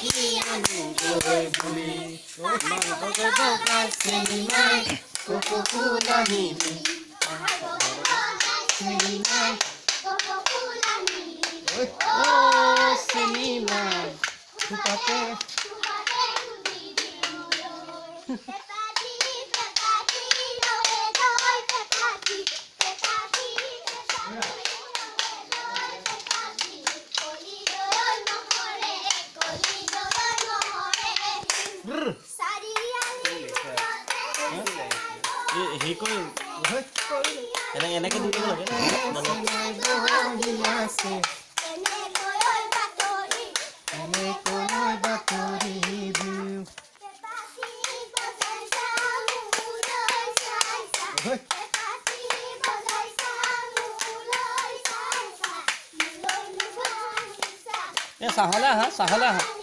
কি আনিবলৈ বুলি মাংসকে দৰকাৰ চেনিমাই কোকোকোলা নিবি চেনিমাই ও চেনিমাই থোপাতে এনেকে দিব লাগে চাহলে আহা